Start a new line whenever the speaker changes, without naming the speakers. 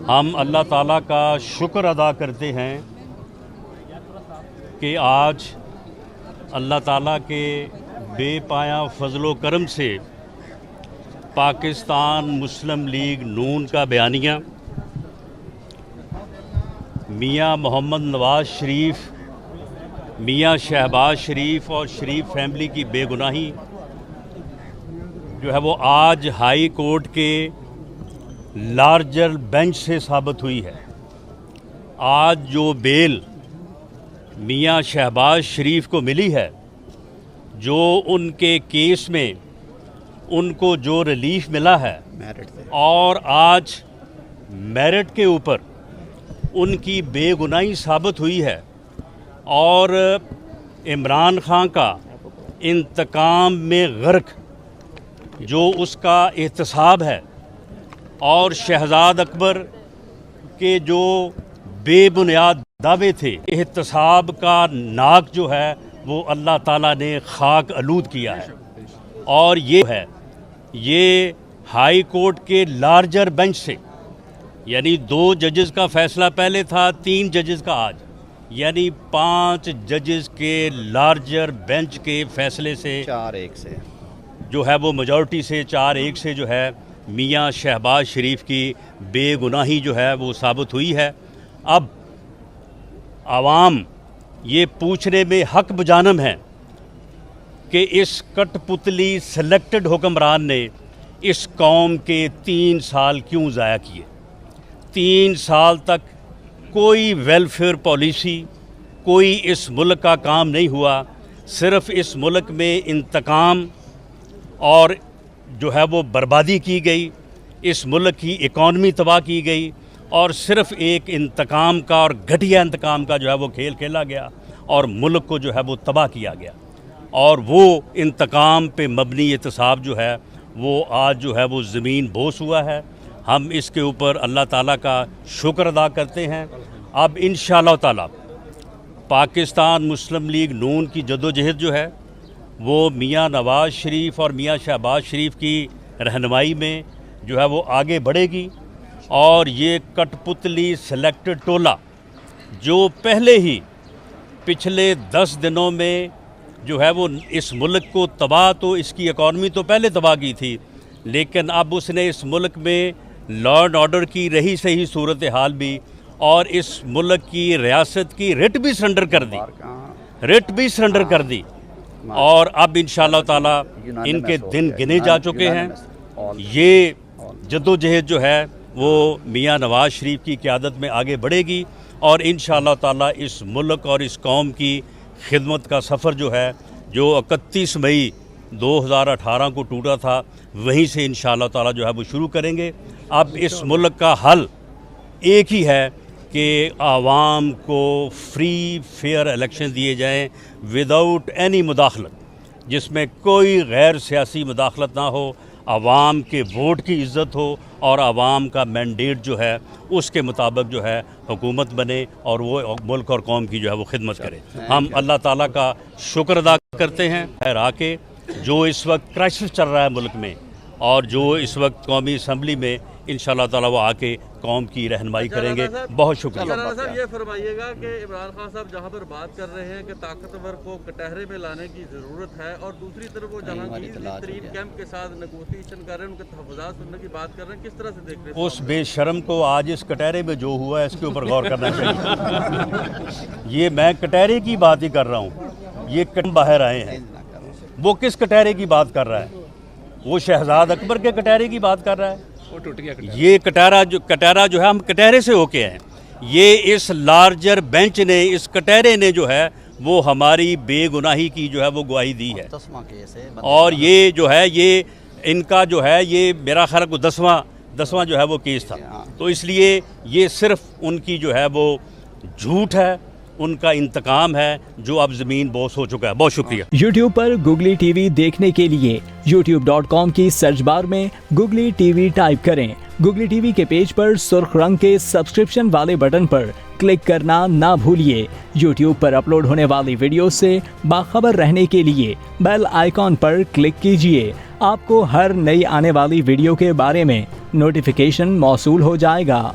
ہم اللہ تعالیٰ کا شکر ادا کرتے ہیں کہ آج اللہ تعالیٰ کے بے پایہ فضل و کرم سے پاکستان مسلم لیگ نون کا بیانیہ میاں محمد نواز شریف، میاں شہباز شریف اور شریف فیملی کی بے گناہی جو ہے وہ آج ہائی کورٹ کے لارجر بینچ سے ثابت ہوئی ہے۔ آج جو بیل میاں شہباز شریف کو ملی ہے، جو ان کے کیس میں ان کو جو ریلیف ملا ہے، اور آج میرٹ کے اوپر ان کی بے گناہی ثابت ہوئی ہے، اور عمران خان کا انتقام میں غرق جو اس کا احتساب ہے، اور شہزاد اکبر کے جو بے بنیاد دعوے تھے، احتساب کا ناک جو ہے وہ اللہ تعالیٰ نے خاک آلود کیا ہے۔ اور یہ ہائی کورٹ کے لارجر بینچ سے، یعنی 2 ججز کا فیصلہ پہلے تھا، 3 ججز کا آج، یعنی 5 ججز کے لارجر بینچ کے فیصلے سے
4-1 سے
جو ہے وہ میجورٹی سے 4-1 سے جو ہے میاں شہباز شریف کی بے گناہی جو ہے وہ ثابت ہوئی ہے۔ اب عوام یہ پوچھنے میں حق بجانب ہے کہ اس کٹ پتلی سلیکٹڈ حکمران نے اس قوم کے 3 سال کیوں ضائع کیے؟ 3 سال تک کوئی ویلفیئر پالیسی، کوئی اس ملک کا کام نہیں ہوا، صرف اس ملک میں انتقام اور جو ہے وہ بربادی کی گئی، اس ملک کی اکانومی تباہ کی گئی، اور صرف ایک انتقام کا اور گھٹیا انتقام کا جو ہے وہ کھیل کھیلا گیا، اور ملک کو جو ہے وہ تباہ کیا گیا۔ اور وہ انتقام پہ مبنی احتساب جو ہے وہ آج جو ہے وہ زمین بوس ہوا ہے۔ ہم اس کے اوپر اللہ تعالیٰ کا شکر ادا کرتے ہیں۔ اب انشاءاللہ تعالیٰ پاکستان مسلم لیگ نون کی جدوجہد جو ہے وہ میاں نواز شریف اور میاں شہباز شریف کی رہنمائی میں جو ہے وہ آگے بڑھے گی، اور یہ کٹ پتلی سلیکٹڈ ٹولہ جو پہلے ہی پچھلے 10 دنوں میں جو ہے وہ اس ملک کو تباہ، تو اس کی اکانومی تو پہلے تباہ کی تھی، لیکن اب اس نے اس ملک میں لا اینڈ آرڈر کی رہی صحیح صورتحال بھی، اور اس ملک کی ریاست کی رٹ بھی سرنڈر کر دی، اور اب انشاءاللہ تعالیٰ ان کے دن گنے جا چکے ہیں۔ یہ جدوجہد جو ہے وہ میاں نواز شریف کی قیادت میں آگے بڑھے گی، اور انشاءاللہ تعالیٰ اس ملک اور اس قوم کی خدمت کا سفر جو ہے، جو 31 مئی 2018 کو ٹوٹا تھا، وہیں سے انشاءاللہ تعالیٰ جو ہے وہ شروع کریں گے۔ اب اس ملک کا حل ایک ہی ہے کہ عوام کو فری فیئر الیکشن دیے جائیں وداؤٹ اینی مداخلت، جس میں کوئی غیر سیاسی مداخلت نہ ہو، عوام کے ووٹ کی عزت ہو، اور عوام کا مینڈیٹ جو ہے اس کے مطابق جو ہے حکومت بنے، اور وہ ملک اور قوم کی جو ہے وہ خدمت کرے۔ ہم اللہ تعالیٰ کا شکر ادا کرتے ہیں آ کے جو اس وقت کرائسس چل رہا ہے ملک میں، اور جو اس وقت قومی اسمبلی میں انشاءاللہ تعالیٰ وہ آ کے قوم کی رہنمائی کریں گے۔ بہت شکریہ۔
صاحب یہ فرمائیے گا کہ عمران خان صاحب جہاں پر بات کر رہے ہیں کہ طاقتور کو کٹہرے میں لانے کی ضرورت ہے، اور دوسری طرف وہ جہانگیر ترین کیمپ کے ساتھ نیگوشیشن کر رہے ہیں، ان کے تحفظات سننے کی بات کر رہے ہیں، کس طرح سے دیکھ رہے ہیں؟
اس بے شرم کو آج اس کٹہرے میں جو ہوا ہے اس کے اوپر غور کرنا چاہیے۔ یہ میں کٹہرے کی بات ہی کر رہا ہوں، یہ باہر آئے ہیں، وہ کس کٹہرے کی بات کر رہا ہے؟ وہ شہزاد اکبر کے کٹہرے کی بات کر رہا ہے۔ یہ کٹہرا جو ہے، ہم کٹہرے سے ہو کے ہیں، یہ اس لارجر بینچ نے، اس کٹہرے نے جو ہے وہ ہماری بے گناہی کی جو ہے وہ گواہی دی ہے، اور یہ جو ہے یہ ان کا جو ہے یہ میرا خیال کو 10واں جو ہے وہ کیس تھا، تو اس لیے یہ صرف ان کی جو ہے وہ جھوٹ ہے، ان کا انتقام ہے جو اب زمین بوس ہو چکا ہے۔ بہت شکریہ۔
یوٹیوب پر گوگلی ٹی وی دیکھنے کے لیے youtube.com کی سرچ بار میں گوگلی ٹی وی ٹائپ کریں۔ گوگلی ٹی وی کے پیج پر سرخ رنگ کے سبسکرپشن والے بٹن پر کلک کرنا نہ بھولیے۔ یوٹیوب پر اپلوڈ ہونے والی ویڈیو سے باخبر رہنے کے لیے بیل آئیکن پر کلک کیجیے۔ آپ کو ہر نئی آنے والی ویڈیو کے بارے میں نوٹیفیکیشن موصول ہو جائے گا۔